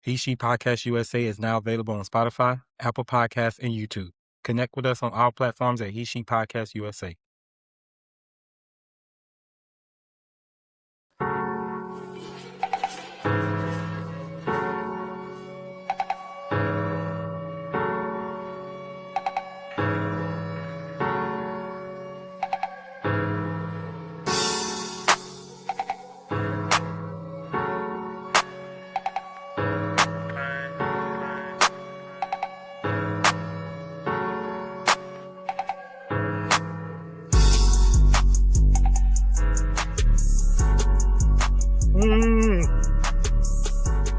He She Podcast USA is now available on Spotify, Apple Podcasts, and YouTube. Connect with us on all platforms at He She Podcast USA.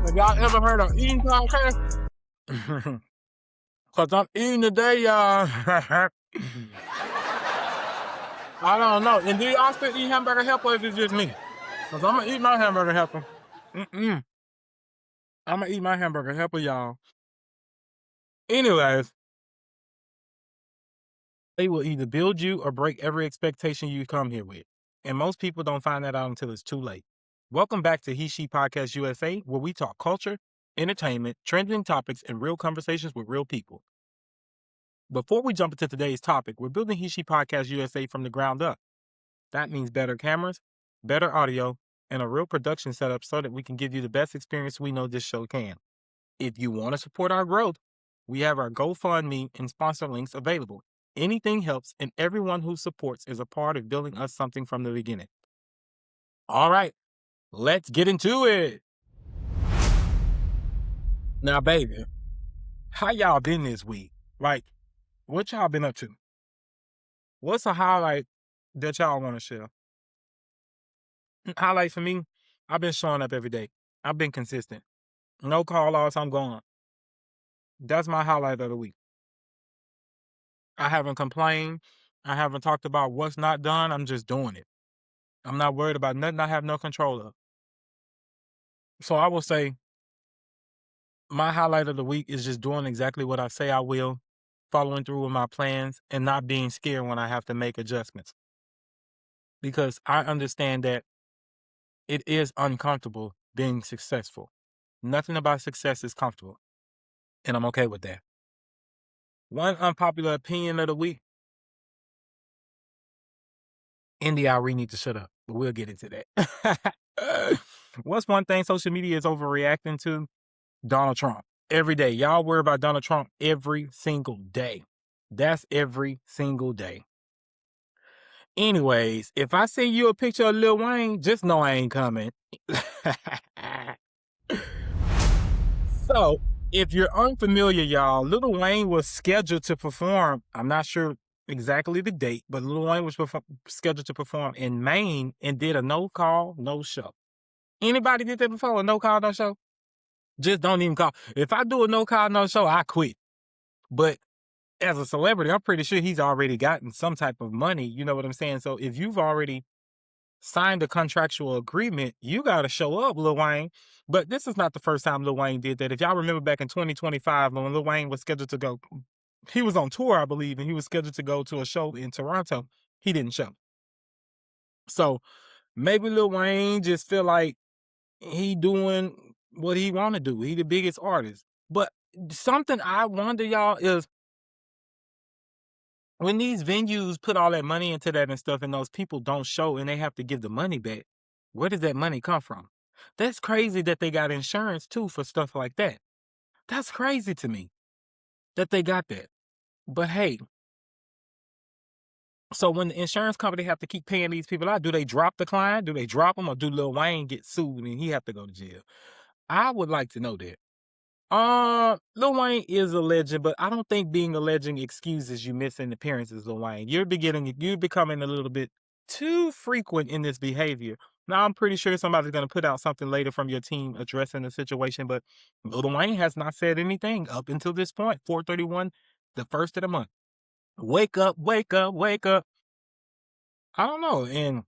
Have y'all ever heard of eating podcast? Because I'm eating today, y'all. I don't know. And do y'all still eat hamburger helper or is it just me? Because I'm going to eat my hamburger helper. I'm going to eat my hamburger helper, y'all. Anyways, they will either build you or break every expectation you come here with. And most people don't find that out until it's too late. Welcome back to He She Podcast USA, where we talk culture, entertainment, trending topics, and real conversations with real people. Before we jump into today's topic, we're building He She Podcast USA from the ground up. That means better cameras, better audio, and a real production setup so that we can give you the best experience we know this show can. If you want to support our growth, we have our GoFundMe and sponsor links available. Anything helps, and everyone who supports is a part of building us something from the beginning. All right, let's get into it. Now, baby, how y'all been this week? Like, what y'all been up to? What's a highlight that y'all want to share? Highlight for me, I've been showing up every day. I've been consistent. No call outs, I'm gone. That's my highlight of the week. I haven't complained. I haven't talked about what's not done. I'm just doing it. I'm not worried about nothing I have no control of. So I will say my highlight of the week is just doing exactly what I say I will, following through with my plans, and not being scared when I have to make adjustments. Because I understand that it is uncomfortable being successful. Nothing about success is comfortable. And I'm okay with that. One unpopular opinion of the week. Arie need to shut up, but we'll get into that. What's one thing social media is overreacting to? Donald Trump. Every day. Y'all worry about Donald Trump every single day. That's every single day. Anyways, if I send you a picture of Lil Wayne, just know I ain't coming. So, if you're unfamiliar, y'all, Lil Wayne was scheduled to perform. I'm not sure exactly the date, but Lil Wayne was scheduled to perform in Maine and did a no call, no show. Anybody did that before? A no call, no show? Just don't even call. If I do a no call, no show, I quit. But as a celebrity, I'm pretty sure he's already gotten some type of money. You know what I'm saying? So if you've already signed a contractual agreement, you got to show up, Lil Wayne. But this is not the first time Lil Wayne did that. If y'all remember back in 2025, when Lil Wayne was scheduled to go, he was on tour, I believe, and he was scheduled to go to a show in Toronto. He didn't show. So maybe Lil Wayne just feel like he doing what he want to do. He the biggest artist. But something I wonder, y'all, is when these venues put all that money into that and stuff and those people don't show and they have to give the money back, where does that money come from? That's crazy that they got insurance too for stuff like that. That's crazy to me that they got that. But hey, so when the insurance company have to keep paying these people out, do they drop the client? Do they drop them, or do Lil Wayne get sued and he have to go to jail? I would like to know that. Lil Wayne is a legend, but I don't think being a legend excuses you missing appearances, Lil Wayne. You're becoming a little bit too frequent in this behavior. Now, I'm pretty sure somebody's going to put out something later from your team addressing the situation, but Lil Wayne has not said anything up until this point. 4/31, the first of the month. Wake up, wake up, wake up. I don't know, and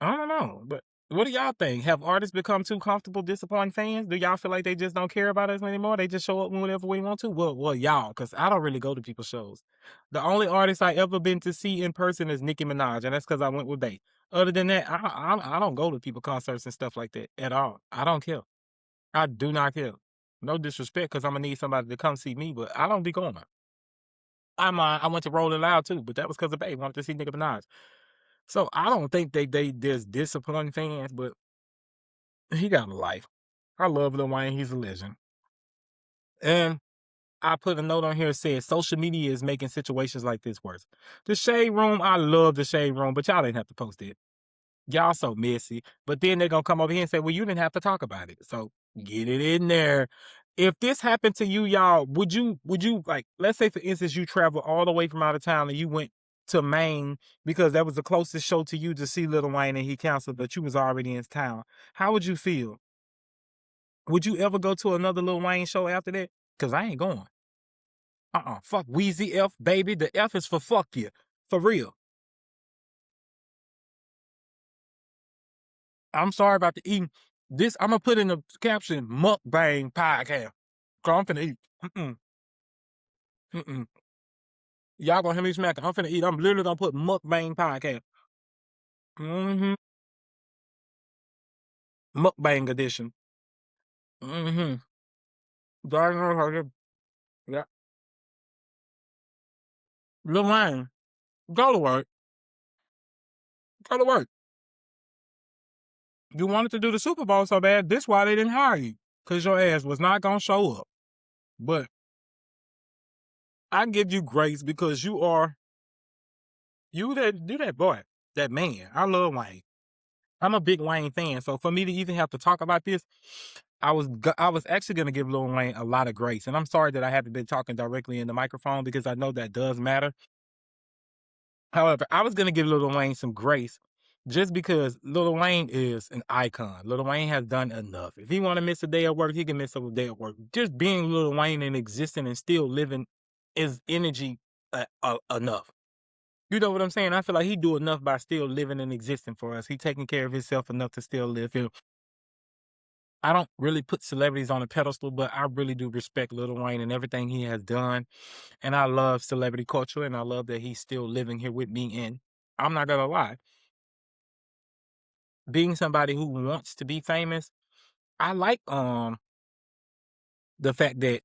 I don't know, but what do y'all think? Have artists become too comfortable disappointing fans? Do y'all feel like they just don't care about us anymore? They just show up whenever we want to? Well, y'all, because I don't really go to people's shows. The only artist I ever been to see in person is Nicki Minaj, and that's because I went with Bae. Other than that, I don't go to people concerts and stuff like that at all. I don't care. I do not care. No disrespect, because I'm gonna need somebody to come see me, but I don't be going. I went to Rolling Loud too, but that was because of Babe wanted to see Nicki Minaj. So I don't think they just disappointing fans, but he got a life. I love Lil Wayne. He's a legend. And I put a note on here that says social media is making situations like this worse. The Shade Room, I love the Shade Room, but y'all didn't have to post it. Y'all so messy. But then they're gonna come over here and say, well, you didn't have to talk about it. So get it in there. If this happened to you, y'all, would you like, let's say for instance, you travel all the way from out of town and you went to Maine because that was the closest show to you to see Lil Wayne and he canceled, but you was already in town. How would you feel? Would you ever go to another Lil Wayne show after that? Cause I ain't going. Fuck Wheezy F, baby. The F is for fuck you. For real. I'm sorry about the eating. This, I'm going to put in the caption, Mukbang podcast. Cause I'm finna eat. Mm-mm. Mm-mm. Y'all gonna hear me smacking. I'm finna eat. I'm literally gonna put Mukbang podcast. Mm-hmm. Mukbang edition. Mm-hmm. Yeah. Lil Wayne, go to work. Go to work. You wanted to do the Super Bowl so bad. This why they didn't hire you. Cause your ass was not gonna show up. But I give you grace because you that boy, that man. I love Wayne. I'm a big Wayne fan, so for me to even have to talk about this, I was actually gonna give Lil Wayne a lot of grace, and I'm sorry that I haven't been talking directly in the microphone because I know that does matter. However, I was gonna give Lil Wayne some grace just because Lil Wayne is an icon. Lil Wayne has done enough. If he want to miss a day at work, he can miss a day at work. Just being Lil Wayne and existing and still living is energy enough. You know what I'm saying? I feel like he do enough by still living and existing for us. He taking care of himself enough to still live here. I don't really put celebrities on a pedestal, but I really do respect Lil Wayne and everything he has done. And I love celebrity culture, and I love that he's still living here with me. And I'm not gonna lie, being somebody who wants to be famous, I like the fact that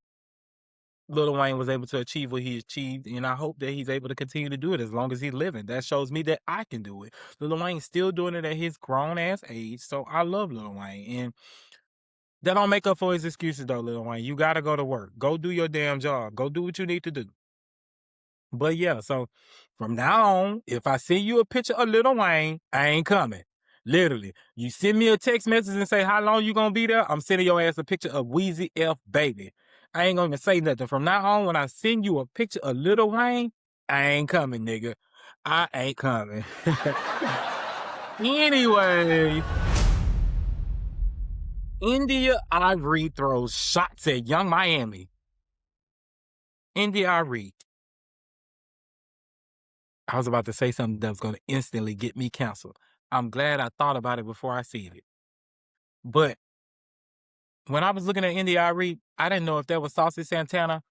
Lil Wayne was able to achieve what he achieved, and I hope that he's able to continue to do it as long as he's living. That shows me that I can do it. Lil Wayne's still doing it at his grown ass age, so I love Lil Wayne. And that don't make up for his excuses though, Lil Wayne. You gotta go to work. Go do your damn job. Go do what you need to do. But yeah, so from now on, if I send you a picture of Lil Wayne, I ain't coming. Literally. You send me a text message and say how long you gonna be there, I'm sending your ass a picture of Wheezy F baby. I ain't gonna say nothing. From now on, when I send you a picture of Lil Wayne, I ain't coming, nigga. I ain't coming. Anyway, India Arie throws shots at Young Miami. India Arie. I was about to say something that was going to instantly get me canceled. I'm glad I thought about it before I said it. But when I was looking at India Arie, I didn't know if that was Saucy Santana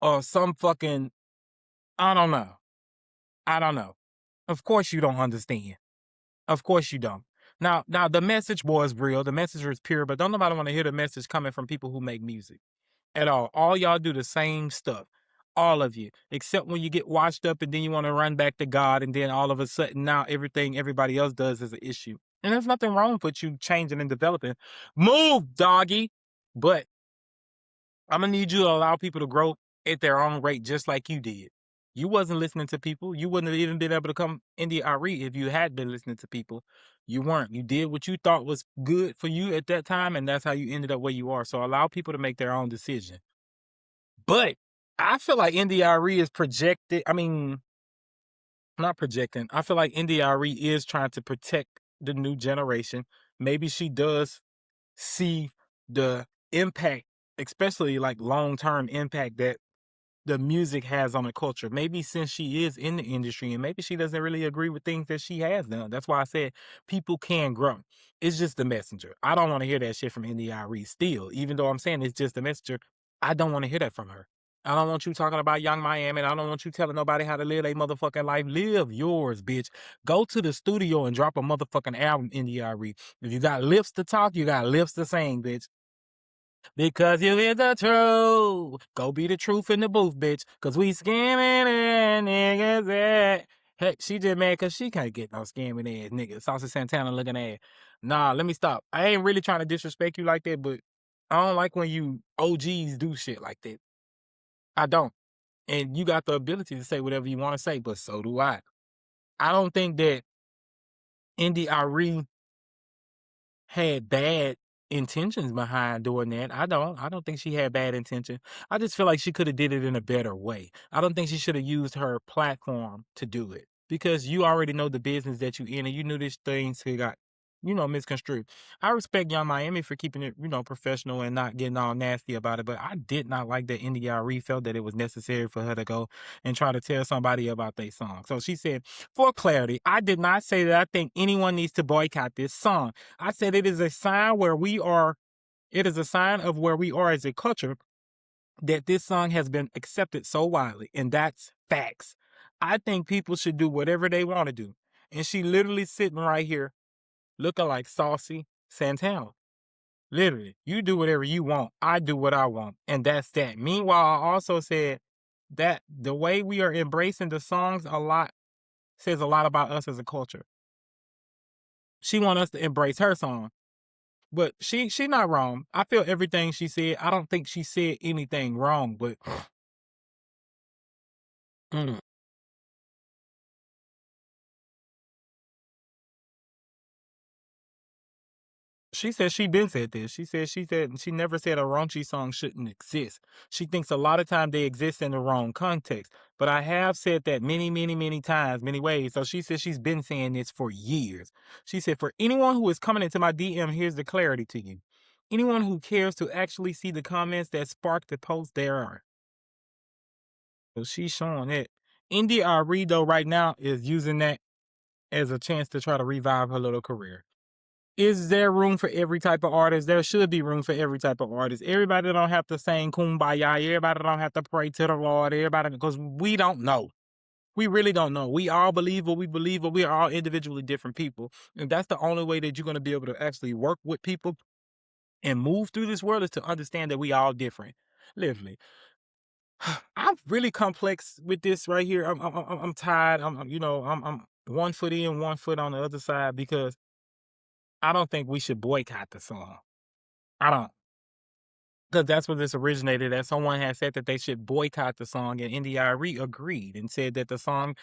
or some fucking, I don't know. I don't know. Of course you don't understand. Of course you don't. Now the message was real. The message was pure, but don't nobody want to hear the message coming from people who make music at all. All y'all do the same stuff. All of you, except when you get washed up and then you want to run back to God, and then all of a sudden now everything everybody else does is an issue. And there's nothing wrong with you changing and developing. Move, doggy. But I'm gonna need you to allow people to grow at their own rate, just like you did. You wasn't listening to people. You wouldn't have even been able to come India Arie if you had been listening to people. You weren't. You did what you thought was good for you at that time, and that's how you ended up where you are. So allow people to make their own decision. But I feel like India Arie is projected. I mean, not projecting. I feel like India Arie is trying to protect the new generation. Maybe she does see the impact, especially like long-term impact that the music has on the culture. Maybe since she is in the industry and maybe she doesn't really agree with things that she has done. That's why I said people can grow. It's just the messenger. I don't want to hear that shit from India Arie still, even though I'm saying it's just the messenger. I don't want to hear that from her. I don't want you talking about Young Miami. I don't want you telling nobody how to live their motherfucking life. Live yours, bitch. Go to the studio and drop a motherfucking album, Arie. If you got lips to talk, you got lips to sing, bitch. Because you is the truth. Go be the truth in the booth, bitch. Cause we scamming and niggas that. Heck, she just mad cause she can't get no scamming ass niggas. Saucy Santana looking ass. Nah, let me stop. I ain't really trying to disrespect you like that, but I don't like when you OGs do shit like that. I don't. And you got the ability to say whatever you want to say, but so do I. I don't think that Arie had bad intentions behind doing that. I don't. I don't think she had bad intention. I just feel like she could have did it in a better way. I don't think she should have used her platform to do it because you already know the business that you in and you knew this things got, misconstrued. I respect Young Miami for keeping it, professional and not getting all nasty about it, but I did not like that Arie felt that it was necessary for her to go and try to tell somebody about their song. So she said, for clarity, I did not say that I think anyone needs to boycott this song. I said it is a sign where we are, it is a sign of where we are as a culture that this song has been accepted so widely, and that's facts. I think people should do whatever they want to do. And she literally sitting right here looking like Saucy Santana. Literally, you do whatever you want. I do what I want. And that's that. Meanwhile, I also said that the way we are embracing the songs a lot says a lot about us as a culture. She want us to embrace her song. But she not wrong. I feel everything she said. I don't think she said anything wrong, but mm, she said she been said this. She said she never said a raunchy song shouldn't exist. She thinks a lot of times they exist in the wrong context. But I have said that many, many, many times, many ways. So she said she's been saying this for years. She said, for anyone who is coming into my DM, here's the clarity to you. Anyone who cares to actually see the comments that sparked the post, there are. So she's showing it. Arie, though, right now is using that as a chance to try to revive her little career. Is there room for every type of artist? There should be room for every type of artist. Everybody don't have to sing kumbaya. Everybody don't have to pray to the Lord. Everybody, because we don't know. We really don't know. We all believe what we believe, but we are all individually different people. And that's the only way that you're going to be able to actually work with people and move through this world is to understand that we all different. Literally. I'm really complex with this right here. I'm tired. I'm 1 foot in, 1 foot on the other side because I don't think we should boycott the song. I don't, because that's where this originated. That someone had said that they should boycott the song, and Arie agreed and said that the song,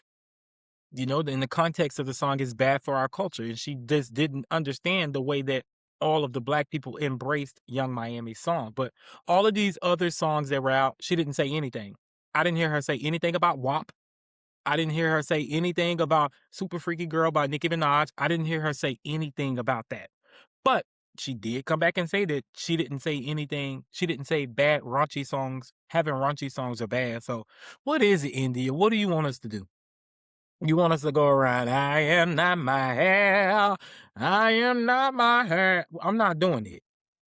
in the context of the song, is bad for our culture, and she just didn't understand the way that all of the black people embraced Young Miami's song. But all of these other songs that were out, she didn't say anything. I didn't hear her say anything about WAP. I didn't hear her say anything about Super Freaky Girl by Nicki Minaj. I didn't hear her say anything about that. But she did come back and say that she didn't say anything. She didn't say bad raunchy songs. Having raunchy songs are bad. So what is it, India? What do you want us to do? You want us to go around, I am not my hair. I am not my hair. I'm not doing it.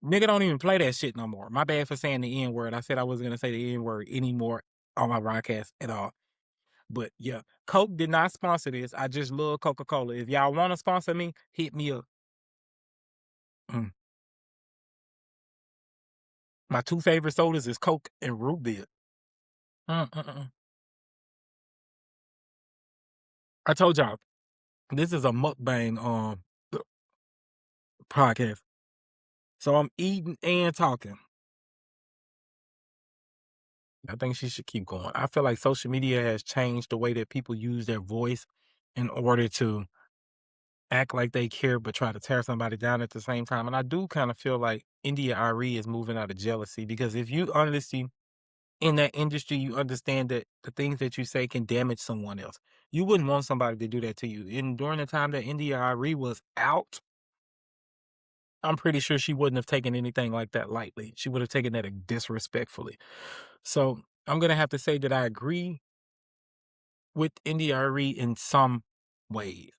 Nigga don't even play that shit no more. My bad for saying the N word. I said I wasn't going to say the N word anymore on my broadcast at all. But yeah, Coke did not sponsor this. I just love Coca-Cola. If y'all want to sponsor me, hit me up. Mm. My two favorite sodas is Coke and root beer. Mm-mm-mm. I told y'all, this is a mukbang podcast. So I'm eating and talking. I think she should keep going. I feel like social media has changed the way that people use their voice in order to act like they care but try to tear somebody down at the same time. And I do kind of feel like Arie is moving out of jealousy because if you honestly in that industry, you understand that the things that you say can damage someone else. You wouldn't want somebody to do that to you. And during the time that Arie was out, I'm pretty sure she wouldn't have taken anything like that lightly. She would have taken that disrespectfully. So I'm gonna have to say that I agree with Arie in some ways.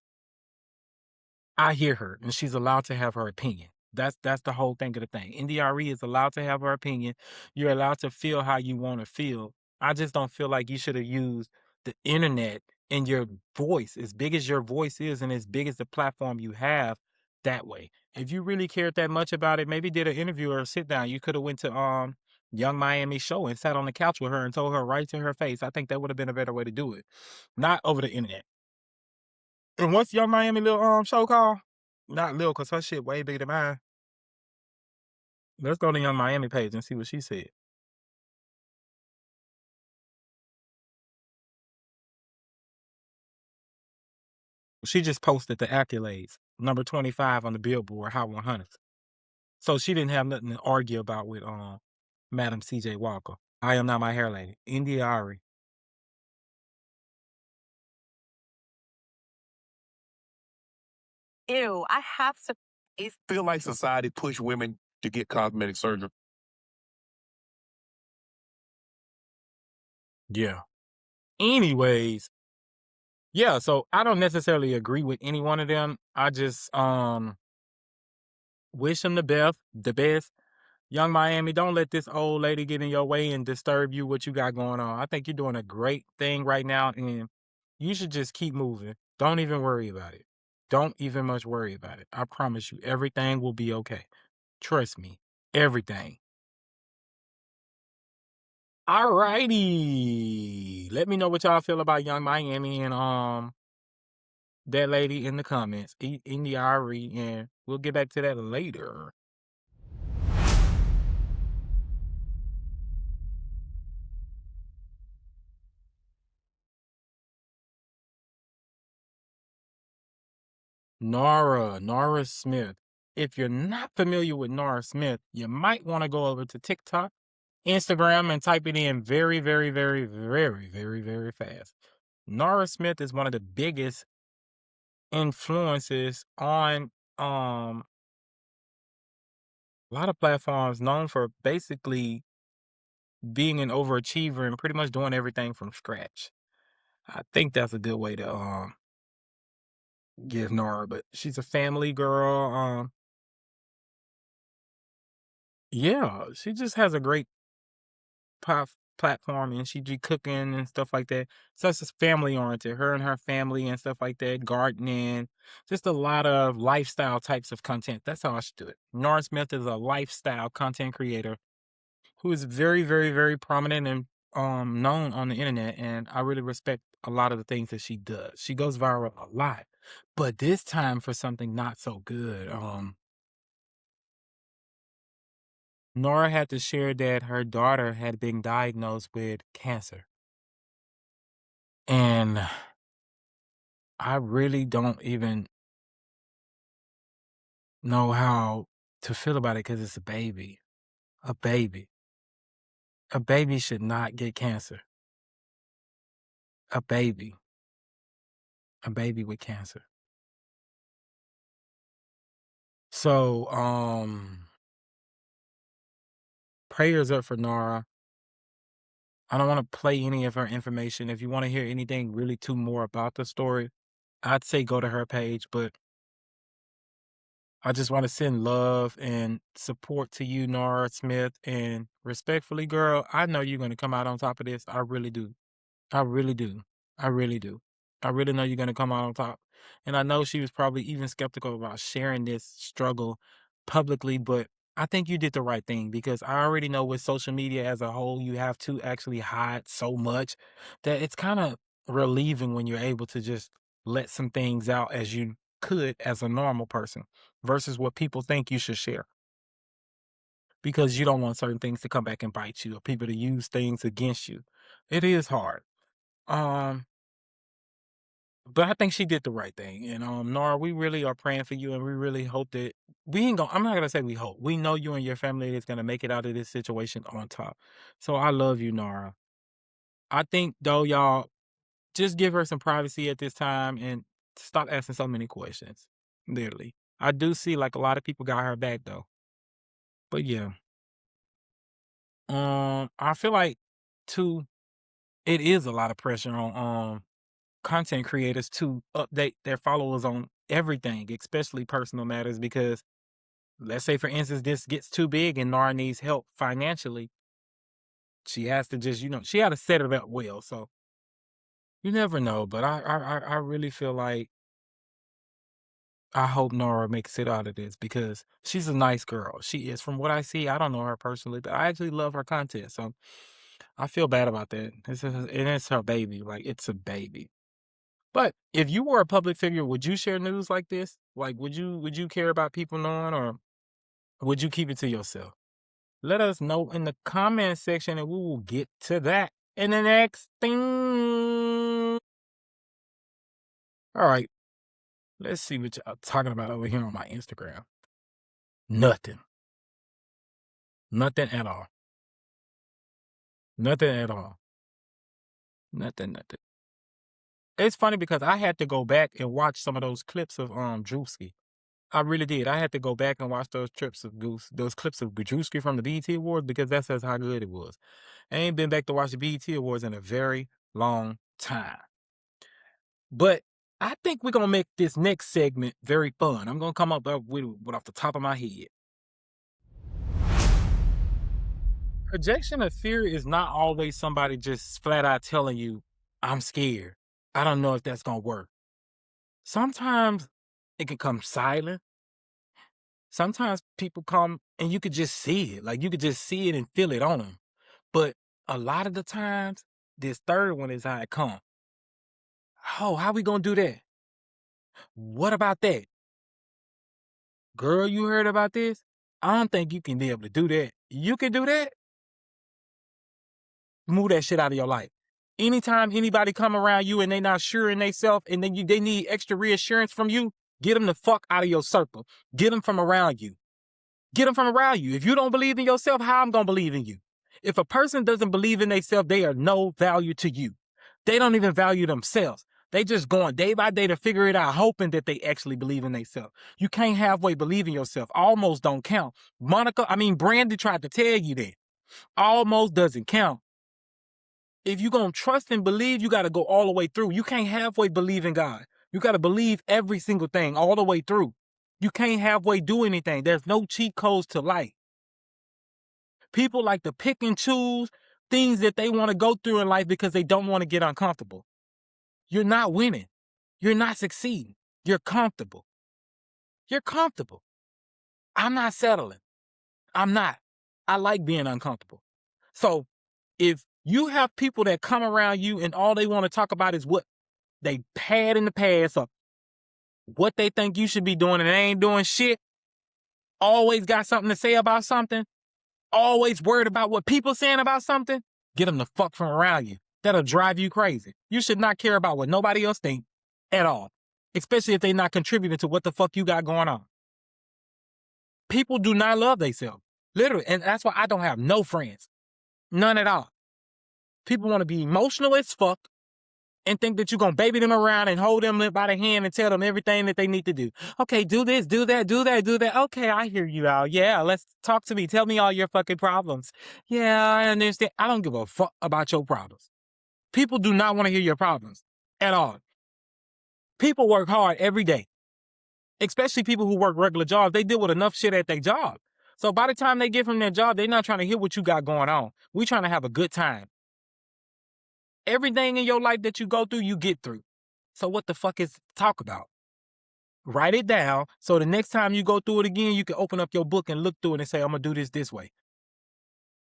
I hear her, and she's allowed to have her opinion. That's the whole thing of the thing. Arie is allowed to have her opinion. You're allowed to feel how you want to feel. I just don't feel like you should have used the internet and your voice, as big as your voice is and as big as the platform you have, that way. If you really cared that much about it, maybe did an interview or a sit down. You could have went to Young Miami show and sat on the couch with her and told her right to her face. I think that would have been a better way to do it, not over the internet. And what's Young Miami little show called? Not Lil, cause her shit way bigger than mine. Let's go to Young Miami page and see what she said. She just posted the accolades, number 25 on the Billboard Hot 100. So she didn't have nothing to argue about with Madam CJ Walker. I am not my hair lady. India Arie. Ew, I have to. Feel like society push women to get cosmetic surgery. Yeah. Anyways, yeah, so I don't necessarily agree with any one of them. I just wish them the best. Young Miami, don't let this old lady get in your way and disturb you what you got going on. I think you're doing a great thing right now, and you should just keep moving. Don't even worry about it. Don't even much worry about it. I promise you, everything will be okay. Trust me, everything. All righty. Let me know what y'all feel about Young Miami and that lady in the comments, in the Arie, and we'll get back to that later. Nara Smith. If you're not familiar with Nara Smith, you might want to go over to TikTok, Instagram, and type it in very, very, very, very, very, very fast. Nara Smith is one of the biggest influences on a lot of platforms, known for basically being an overachiever and pretty much doing everything from scratch. I think that's a good way to give Nara, but she's a family girl. Yeah, she just has a great platform, and she do cooking and stuff like that. So it's just family oriented. Her and her family and stuff like that, gardening, just a lot of lifestyle types of content. That's how I should do it. Nora Smith is a lifestyle content creator who is very, very, very prominent and known on the internet, and I really respect a lot of the things that she does. She goes viral a lot, but this time for something not so good. Nora had to share that her daughter had been diagnosed with cancer. And I really don't even know how to feel about it because it's a baby. A baby. A baby should not get cancer. A baby. A baby with cancer. So, prayers up for Nara. I don't want to play any of her information. If you want to hear anything really too more about the story, I'd say go to her page, but I just want to send love and support to you, Nara Smith, and respectfully, girl, I know you're going to come out on top of this. I really do. I really do. I really do. I really know you're going to come out on top. And I know she was probably even skeptical about sharing this struggle publicly, but I think you did the right thing because I already know with social media as a whole, you have to actually hide so much that it's kind of relieving when you're able to just let some things out as you could as a normal person versus what people think you should share because you don't want certain things to come back and bite you or people to use things against you. It is hard. Um, but I think she did the right thing. And Nora, we really are praying for you, and we really hope that we ain't gonna. I'm not gonna say we hope. We know you and your family is gonna make it out of this situation on top. So I love you, Nora. I think though, y'all, just give her some privacy at this time and stop asking so many questions. Literally, I do see like a lot of people got her back though. But yeah, I feel like too, it is a lot of pressure on content creators to update their followers on everything, especially personal matters, because let's say for instance this gets too big and Nara needs help financially. She has to just, she had to set it up well. So you never know. But I really feel like I hope Nora makes it out of this because she's a nice girl. She is. From what I see, I don't know her personally, but I actually love her content. So I feel bad about that. And it's her baby. Like, it's a baby. But if you were a public figure, would you share news like this? Like, would you care about people knowing, or would you keep it to yourself? Let us know in the comment section, and we will get to that in the next thing. All right, let's see what y'all talking about over here on my Instagram. Nothing. Nothing at all. Nothing at all. Nothing. It's funny because I had to go back and watch some of those clips of Drewski. I really did. I had to go back and watch those clips of Drewski from the BET Awards because that's just how good it was. I ain't been back to watch the BET Awards in a very long time. But I think we're gonna make this next segment very fun. I'm gonna come up with off the top of my head. Projection of fear is not always somebody just flat out telling you, I'm scared. I don't know if that's gonna work. Sometimes it can come silent. Sometimes people come and you could just see it. Like, you could just see it and feel it on them. But a lot of the times, this third one is how it come. Oh, how we gonna do that? What about that? Girl, you heard about this? I don't think you can be able to do that. You can do that? Move that shit out of your life. Anytime anybody come around you and they not sure in themselves and then they need extra reassurance from you, get them the fuck out of your circle. Get them from around you. Get them from around you. If you don't believe in yourself, how I'm gonna believe in you? If a person doesn't believe in themselves, they are no value to you. They don't even value themselves. They just going day by day to figure it out, hoping that they actually believe in themselves. You can't halfway believe in yourself. Almost don't count. Brandy tried to tell you that. Almost doesn't count. If you're going to trust and believe, you got to go all the way through. You can't halfway believe in God. You got to believe every single thing all the way through. You can't halfway do anything. There's no cheat codes to life. People like to pick and choose things that they want to go through in life because they don't want to get uncomfortable. You're not winning. You're not succeeding. You're comfortable. You're comfortable. I'm not settling. I'm not. I like being uncomfortable. So if you have people that come around you and all they want to talk about is what they had in the past or what they think you should be doing and they ain't doing shit, always got something to say about something, always worried about what people saying about something, get them the fuck from around you. That'll drive you crazy. You should not care about what nobody else thinks at all, especially if they're not contributing to what the fuck you got going on. People do not love themselves, literally, and that's why I don't have no friends, none at all. People want to be emotional as fuck and think that you're going to baby them around and hold them by the hand and tell them everything that they need to do. Okay, do this, do that, do that, do that. Okay, I hear you out. Yeah, let's talk to me. Tell me all your fucking problems. Yeah, I understand. I don't give a fuck about your problems. People do not want to hear your problems at all. People work hard every day, especially people who work regular jobs. They deal with enough shit at their job. So by the time they get from their job, they're not trying to hear what you got going on. We're trying to have a good time. Everything in your life that you go through, you get through. So what the fuck is talk about? Write it down so the next time you go through it again, you can open up your book and look through it and say, I'm going to do this way.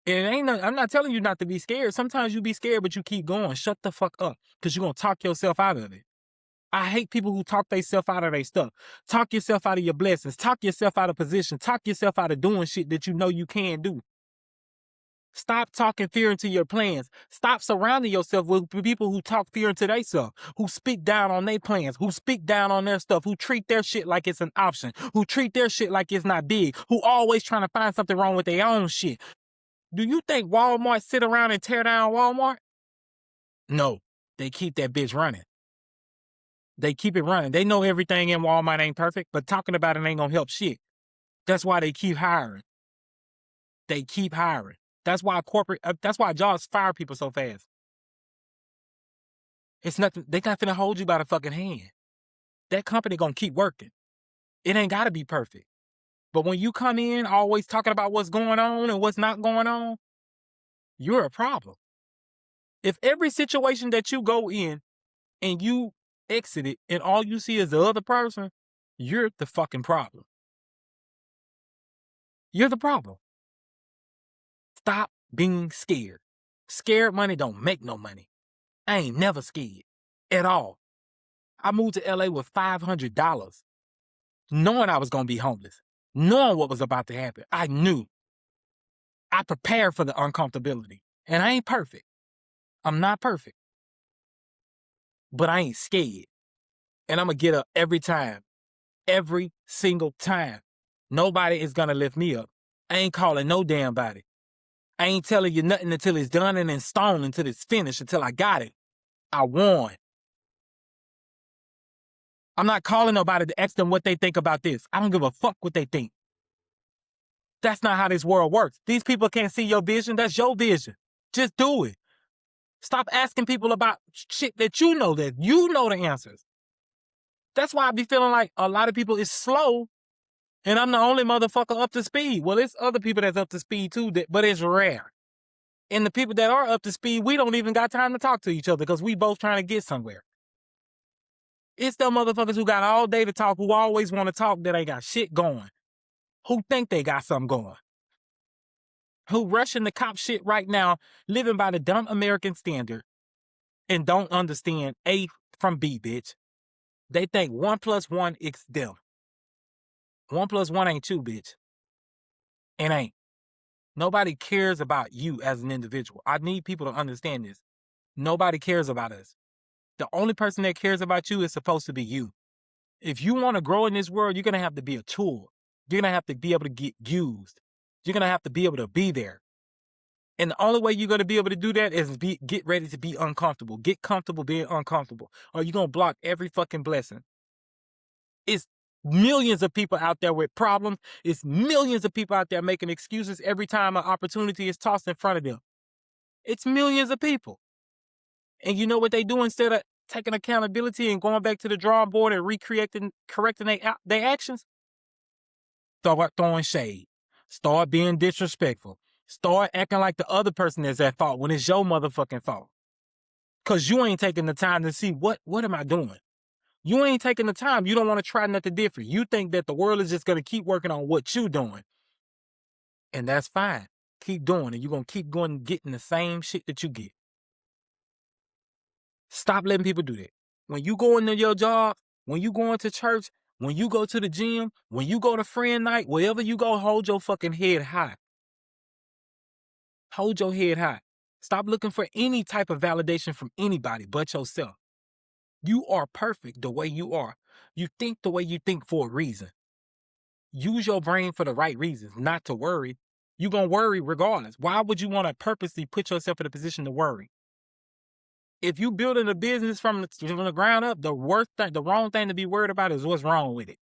And I'm not telling you not to be scared. Sometimes you be scared, but you keep going. Shut the fuck up because you're going to talk yourself out of it. I hate people who talk themselves out of their stuff. Talk yourself out of your blessings. Talk yourself out of position. Talk yourself out of doing shit that you know you can do. Stop talking fear into your plans. Stop surrounding yourself with people who talk fear into themselves, who speak down on their plans, who speak down on their stuff, who treat their shit like it's an option, who treat their shit like it's not big, who always trying to find something wrong with their own shit. Do you think Walmart sit around and tear down Walmart? No, they keep that bitch running. They keep it running. They know everything in Walmart ain't perfect, but talking about it ain't gonna help shit. That's why they keep hiring. They keep hiring. That's why that's why jobs fire people so fast. It's nothing. They not finna hold you by the fucking hand. That company gonna keep working. It ain't gotta be perfect. But when you come in always talking about what's going on and what's not going on, you're a problem. If every situation that you go in and you exit it and all you see is the other person, you're the fucking problem. You're the problem. Stop being scared. Scared money don't make no money. I ain't never scared at all. I moved to LA with $500, knowing I was going to be homeless, knowing what was about to happen. I knew. I prepared for the uncomfortability. And I ain't perfect. I'm not perfect. But I ain't scared. And I'm going to get up every time. Every single time. Nobody is going to lift me up. I ain't calling no damn body. I ain't telling you nothing until it's done and in stone, until it's finished, until I got it. I won. I'm not calling nobody to ask them what they think about this. I don't give a fuck what they think. That's not how this world works. These people can't see your vision. That's your vision. Just do it. Stop asking people about shit that you know the answers. That's why I be feeling like a lot of people is slow and I'm the only motherfucker up to speed. Well, it's other people that's up to speed too, but it's rare. And the people that are up to speed, we don't even got time to talk to each other because we both trying to get somewhere. It's them motherfuckers who got all day to talk, who always want to talk, that ain't got shit going. Who think they got something going. Who rushing the cop shit right now, living by the dumb American standard and don't understand A from B, bitch. They think 1 + 1 is them. 1 + 1 ain't 2, bitch. It ain't. Nobody cares about you as an individual. I need people to understand this. Nobody cares about us. The only person that cares about you is supposed to be you. If you want to grow in this world, you're going to have to be a tool. You're going to have to be able to get used. You're going to have to be able to be there. And the only way you're going to be able to do that is get ready to be uncomfortable. Get comfortable being uncomfortable. Or you're going to block every fucking blessing. It's millions of people out there with problems. It's millions of people out there making excuses every time an opportunity is tossed in front of them. It's millions of people. And you know what they do instead of taking accountability and going back to the drawing board and correcting their actions? Start throwing shade. Start being disrespectful. Start acting like the other person is at fault when it's your motherfucking fault. Because you ain't taking the time to see what am I doing? You ain't taking the time. You don't want to try nothing different. You think that the world is just going to keep working on what you doing. And that's fine. Keep doing it. You're going to keep going and getting the same shit that you get. Stop letting people do that. When you go into your job, when you go into church, when you go to the gym, when you go to friend night, wherever you go, hold your fucking head high. Hold your head high. Stop looking for any type of validation from anybody but yourself. You are perfect the way you are. You think the way you think for a reason. Use your brain for the right reasons, not to worry. You're going to worry regardless. Why would you want to purposely put yourself in a position to worry? If you building a business from the ground up, the wrong thing to be worried about is what's wrong with it.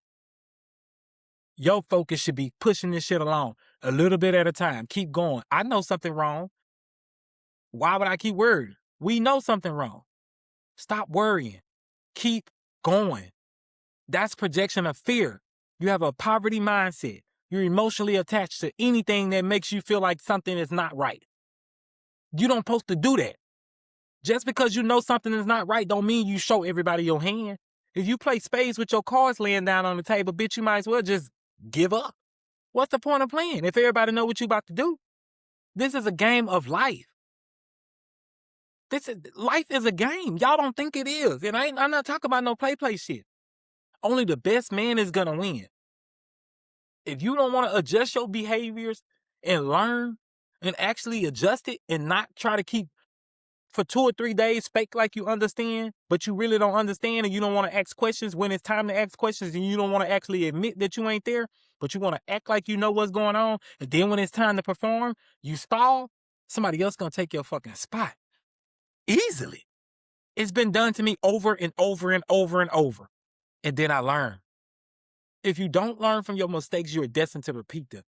Your focus should be pushing this shit along a little bit at a time. Keep going. I know something wrong. Why would I keep worrying? We know something wrong. Stop worrying. Keep going. That's projection of fear. You have a poverty mindset. You're emotionally attached to anything that makes you feel like something is not right. You don't supposed to do that. Just because you know something is not right don't mean you show everybody your hand. If you play spades with your cards laying down on the table, bitch, you might as well just give up. What's the point of playing if everybody know what you about to do? This is a game of life. Life is a game. Y'all don't think it is. And I'm not talking about no play shit. Only the best man is gonna win. If you don't want to adjust your behaviors and learn and actually adjust it and not try to keep for 2 or 3 days fake like you understand, but you really don't understand and you don't want to ask questions when it's time to ask questions and you don't want to actually admit that you ain't there, but you want to act like you know what's going on, and then when it's time to perform, you stall, somebody else gonna take your fucking spot. Easily. It's been done to me over and over and over and over. And then I learn. If you don't learn from your mistakes, you're destined to repeat them.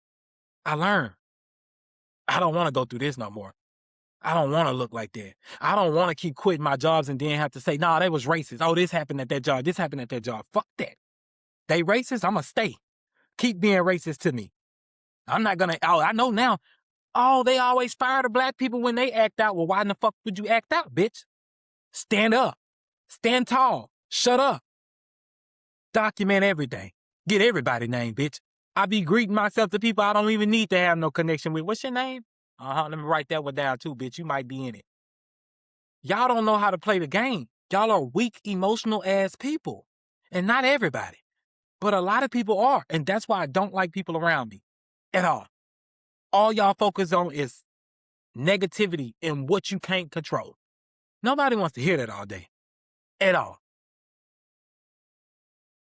I learned. I don't want to go through this no more. I don't want to look like that. I don't want to keep quitting my jobs and then have to say, nah, they was racist. Oh, this happened at that job. This happened at that job. Fuck that. They racist, I'm going to stay. Keep being racist to me. I'm not going to, I know now, Oh, they always fire the black people when they act out. Well, why in the fuck would you act out, bitch? Stand up. Stand tall. Shut up. Document everything. Get everybody's name, bitch. I be greeting myself to people I don't even need to have no connection with. What's your name? Let me write that one down too, bitch. You might be in it. Y'all don't know how to play the game. Y'all are weak, emotional ass people. And not everybody. But a lot of people are. And that's why I don't like people around me. At all. All y'all focus on is negativity and what you can't control. Nobody wants to hear that all day. At all.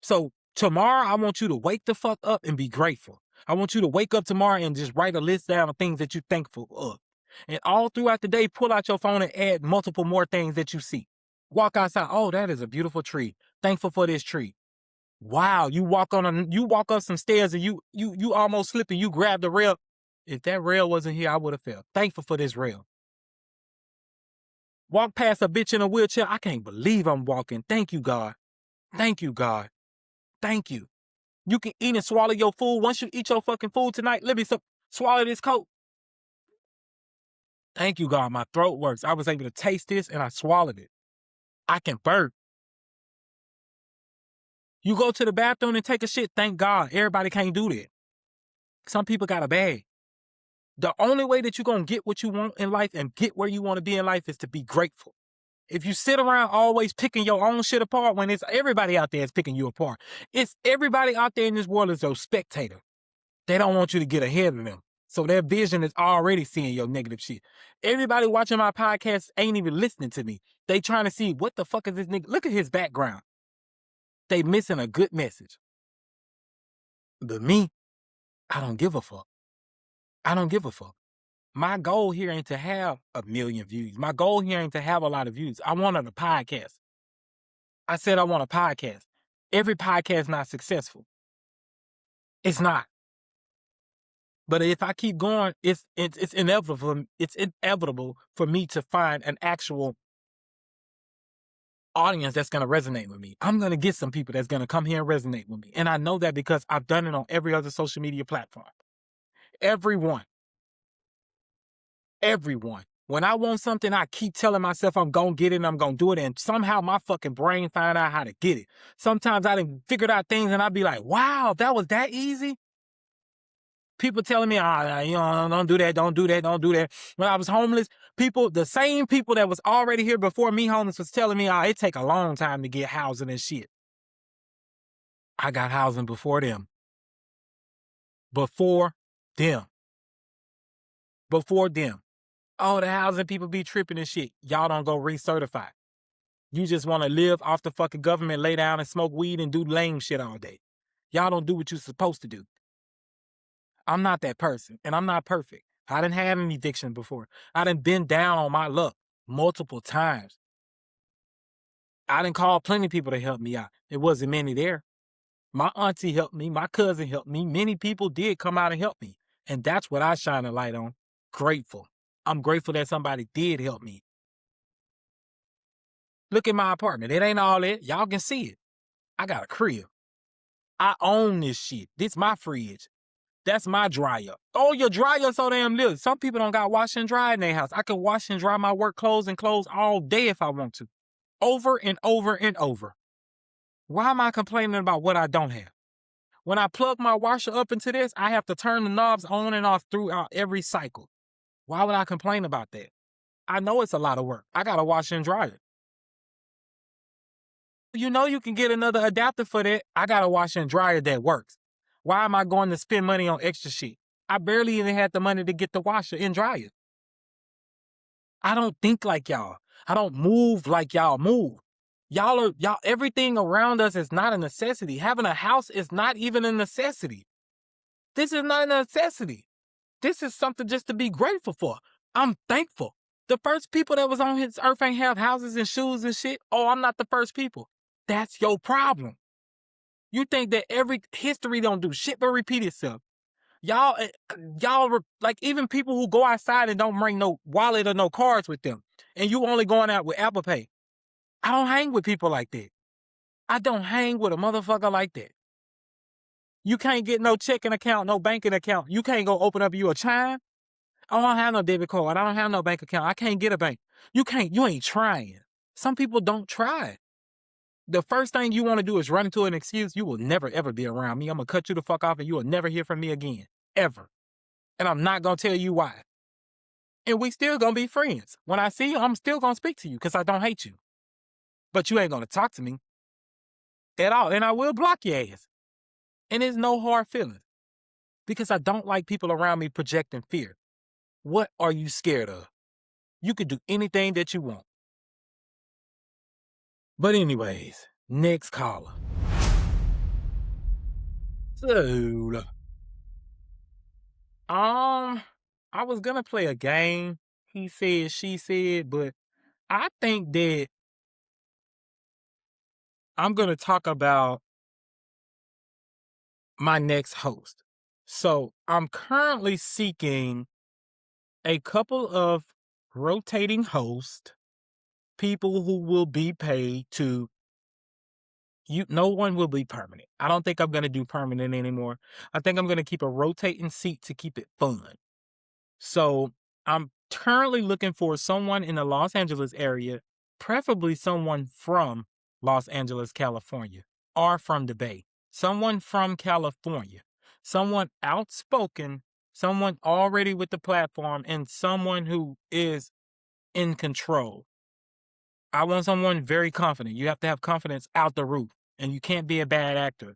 So tomorrow, I want you to wake the fuck up and be grateful. I want you to wake up tomorrow and just write a list down of things that you're thankful of. And all throughout the day, pull out your phone and add multiple more things that you see. Walk outside. Oh, that is a beautiful tree. Thankful for this tree. Wow, you walk up some stairs and you almost slip and you grab the rail. If that rail wasn't here, I would have fell. Thankful for this rail. Walk past a bitch in a wheelchair. I can't believe I'm walking. Thank you, God. Thank you, God. Thank you. You can eat and swallow your food. Once you eat your fucking food tonight, let me swallow this Coke. Thank you, God. My throat works. I was able to taste this and I swallowed it. I can burp. You go to the bathroom and take a shit. Thank God. Everybody can't do that. Some people got a bag. The only way that you're going to get what you want in life and get where you want to be in life is to be grateful. If you sit around always picking your own shit apart when it's everybody out there is picking you apart, it's everybody out there in this world is a spectator. They don't want you to get ahead of them. So their vision is already seeing your negative shit. Everybody watching my podcast ain't even listening to me. They trying to see what the fuck is this nigga? Look at his background. They missing a good message. But me, I don't give a fuck. I don't give a fuck. My goal here ain't to have 1 million views. My goal here ain't to have a lot of views. I wanted a podcast. I said I want a podcast. Every podcast not successful. It's not. But if I keep going, it's inevitable. It's inevitable for me to find an actual audience that's going to resonate with me. I'm going to get some people that's going to come here and resonate with me. And I know that because I've done it on every other social media platform. Everyone. When I want something, I keep telling myself I'm going to get it and I'm going to do it. And somehow my fucking brain find out how to get it. Sometimes I done figured out things and I'd be like, wow, that was that easy? People telling me, don't do that, don't do that, don't do that. When I was homeless, the same people that was already here before me homeless was telling me, it take a long time to get housing and shit. I got housing before them. Before them. Oh, the housing people be tripping and shit. Y'all don't go recertify. You just want to live off the fucking government, lay down and smoke weed and do lame shit all day. Y'all don't do what you're supposed to do. I'm not that person, and I'm not perfect. I done had an eviction before. I done been down on my luck multiple times. I done called plenty of people to help me out. There wasn't many there. My auntie helped me. My cousin helped me. Many people did come out and help me. And that's what I shine a light on. Grateful. I'm grateful that somebody did help me. Look at my apartment. It ain't all that. Y'all can see it. I got a crib. I own this shit. This my fridge. That's my dryer. Oh, your dryer so damn little. Some people don't got wash and dry in their house. I can wash and dry my work clothes and clothes all day if I want to. Over and over and over. Why am I complaining about what I don't have? When I plug my washer up into this, I have to turn the knobs on and off throughout every cycle. Why would I complain about that? I know it's a lot of work. I got to wash and dry it. You know you can get another adapter for that. I got a washer and dryer that works. Why am I going to spend money on extra shit? I barely even had the money to get the washer and dryer. I don't think like y'all. I don't move like y'all move. Y'all, everything around us is not a necessity. Having a house is not even a necessity. This is not a necessity. This is something just to be grateful for. I'm thankful. The first people that was on this earth ain't have houses and shoes and shit. Oh, I'm not the first people. That's your problem. You think that every history don't do shit but repeat itself. Y'all, like even people who go outside and don't bring no wallet or no cards with them, and you only going out with Apple Pay. I don't hang with people like that. I don't hang with a motherfucker like that. You can't get no checking account, no banking account. You can't go open up you a Chime. Oh, I don't have no debit card. I don't have no bank account. I can't get a bank. You ain't trying. Some people don't try. The first thing you want to do is run into an excuse. You will never, ever be around me. I'm going to cut you the fuck off and you will never hear from me again. Ever. And I'm not going to tell you why. And we still going to be friends. When I see you, I'm still going to speak to you because I don't hate you. But you ain't going to talk to me at all. And I will block your ass. And there's no hard feelings because I don't like people around me projecting fear. What are you scared of? You could do anything that you want. But anyways, next caller. So, I was gonna play a game. He said, she said, but I think that I'm gonna talk about my next host. So I'm currently seeking a couple of rotating hosts, people who will be paid to no one will be permanent. I don't think I'm gonna do permanent anymore. I think I'm gonna keep a rotating seat to keep it fun. So I'm currently looking for someone in the Los Angeles area, preferably someone from Los Angeles, California, or from the Bay. Someone from California, someone outspoken, someone already with the platform, and someone who is in control. I want someone very confident. You have to have confidence out the roof, and you can't be a bad actor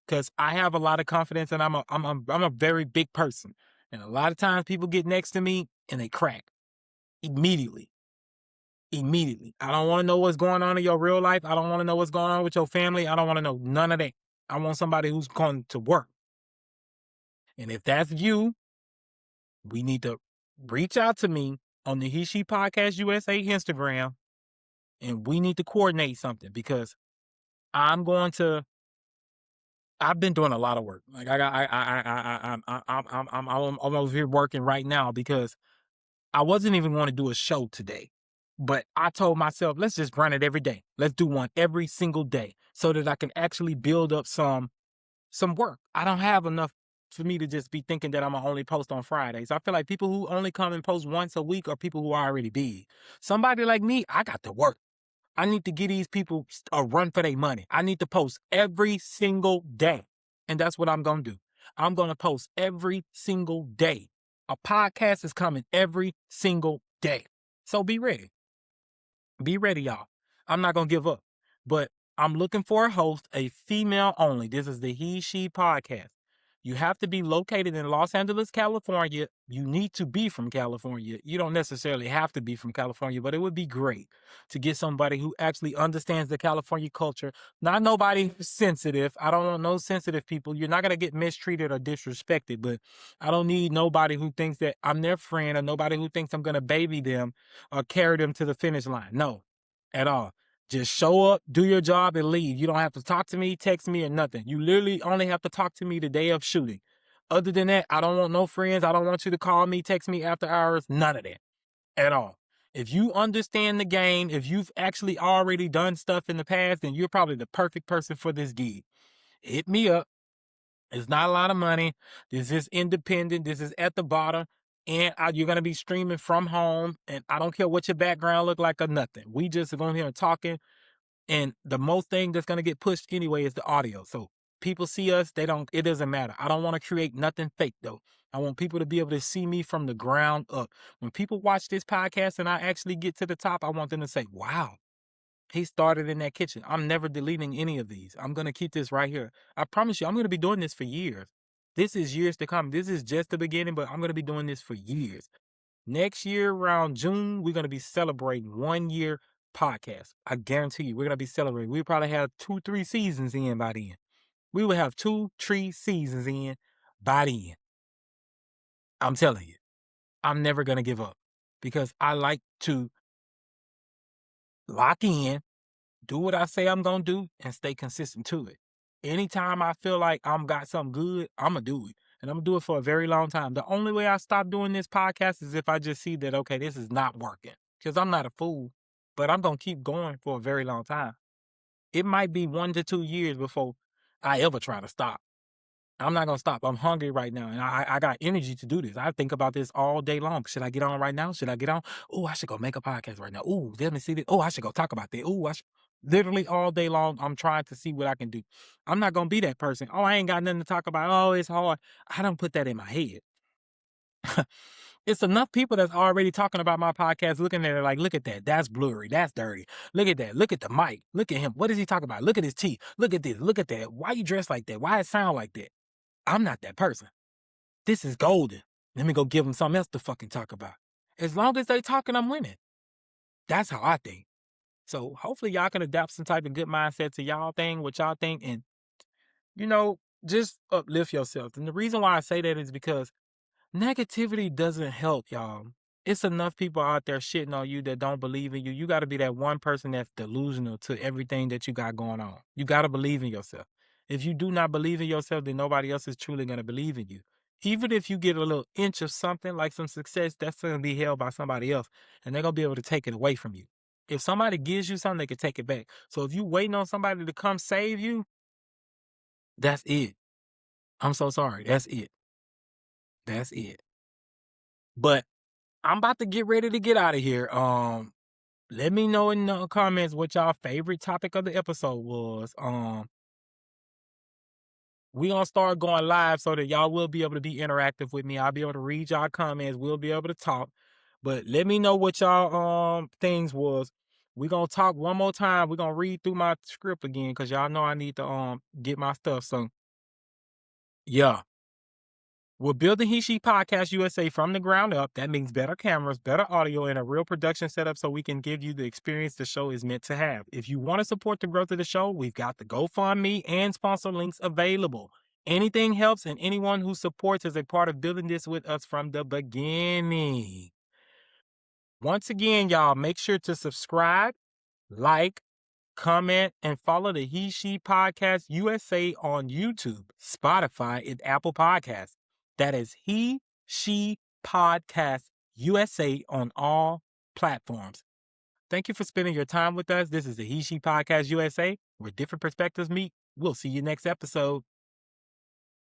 because I have a lot of confidence and I'm a very big person. And a lot of times people get next to me and they crack immediately. Immediately. I don't want to know what's going on in your real life. I don't want to know what's going on with your family. I don't want to know none of that. I want somebody who's going to work. And if that's you, we need to reach out to me on the He She Podcast USA Instagram and we need to coordinate something because I'm going to I've been doing a lot of work. Like I got, I'm over here working right now because I wasn't even going to do a show today, but I told myself, let's just run it every day. Let's do one every single day so that I can actually build up some work. I don't have enough for me to just be thinking that I'm gonna only post on Fridays. I feel like people who only come and post once a week are people who are already big. Somebody like me, I got to work. I need to give these people a run for their money. I need to post every single day. And that's what I'm going to do. I'm going to post every single day. A podcast is coming every single day. So be ready. Be ready, y'all. I'm not going to give up. But I'm looking for a host, a female only. This is the He She Podcast. You have to be located in Los Angeles, California. You need to be from California. You don't necessarily have to be from California, but it would be great to get somebody who actually understands the California culture. Not nobody who's sensitive. I don't want no sensitive people. You're not going to get mistreated or disrespected, but I don't need nobody who thinks that I'm their friend or nobody who thinks I'm going to baby them or carry them to the finish line. No, at all. Just show up, do your job, and leave. You don't have to talk to me, text me, or nothing. You literally only have to talk to me the day of shooting. Other than that, I don't want no friends. I don't want you to call me, text me after hours. None of that at all. If you understand the game, if you've actually already done stuff in the past, then you're probably the perfect person for this gig. Hit me up. It's not a lot of money. This is independent. This is at the bottom. And you're going to be streaming from home. And I don't care what your background look like or nothing. We just going here and talking. And the most thing that's going to get pushed anyway is the audio. So people see us, it doesn't matter. I don't want to create nothing fake though. I want people to be able to see me from the ground up. When people watch this podcast and I actually get to the top, I want them to say, wow, he started in that kitchen. I'm never deleting any of these. I'm going to keep this right here. I promise you, I'm going to be doing this for years. This is years to come. This is just the beginning, but I'm going to be doing this for years. Next year, around June, we're going to be celebrating 1 year podcast. I guarantee you, we're going to be celebrating. We'll probably have 2-3 seasons in by then. We will have 2-3 seasons in by then. I'm telling you, I'm never going to give up because I like to lock in, do what I say I'm going to do, and stay consistent to it. Anytime I feel like I'm got something good, I'm going to do it. And I'm going to do it for a very long time. The only way I stop doing this podcast is if I just see that, okay, this is not working. Because I'm not a fool, but I'm going to keep going for a very long time. It might be 1 to 2 years before I ever try to stop. I'm not gonna stop. I'm hungry right now, and I got energy to do this. I think about this all day long. Should I get on right now? Should I get on? Oh, I should go make a podcast right now. Oh, let me see this. Oh, I should go talk about that. Oh, I should. Literally all day long, I'm trying to see what I can do. I'm not gonna be that person. Oh, I ain't got nothing to talk about. Oh, it's hard. I don't put that in my head. It's enough people that's already talking about my podcast, looking at it like, look at that. That's blurry. That's dirty. Look at that. Look at the mic. Look at him. What is he talking about? Look at his teeth. Look at this. Look at that. Why you dressed like that? Why it sound like that? I'm not that person. This is golden. Let me go give them something else to fucking talk about. As long as they talking, I'm winning. That's how I think. So hopefully y'all can adapt some type of good mindset to y'all thing, what y'all think, and you know, just uplift yourself. And the reason why I say that is because negativity doesn't help, y'all. It's enough people out there shitting on you that don't believe in you. You got to be that one person that's delusional to everything that you got going on. You got to believe in yourself. If you do not believe in yourself, then nobody else is truly going to believe in you. Even if you get a little inch of something like some success, that's going to be held by somebody else, and they're going to be able to take it away from you. If somebody gives you something, they can take it back. So if you waiting on somebody to come save you, that's it. I'm so sorry. That's it. That's it. But I'm about to get ready to get out of here. Let me know in the comments what y'all favorite topic of the episode was. We gonna start going live so that y'all will be able to be interactive with me. I'll be able to read y'all comments. We'll be able to talk. But let me know what y'all things was. We gonna talk one more time. We gonna read through my script again because y'all know I need to get my stuff. So yeah. We're building He She Podcast USA from the ground up. That means better cameras, better audio, and a real production setup so we can give you the experience the show is meant to have. If you want to support the growth of the show, we've got the GoFundMe and sponsor links available. Anything helps, and anyone who supports is a part of building this with us from the beginning. Once again, y'all, make sure to subscribe, like, comment, and follow the He She Podcast USA on YouTube, Spotify, and Apple Podcasts. That is He She Podcast USA on all platforms. Thank you for spending your time with us. This is the He She Podcast USA, where different perspectives meet. We'll see you next episode.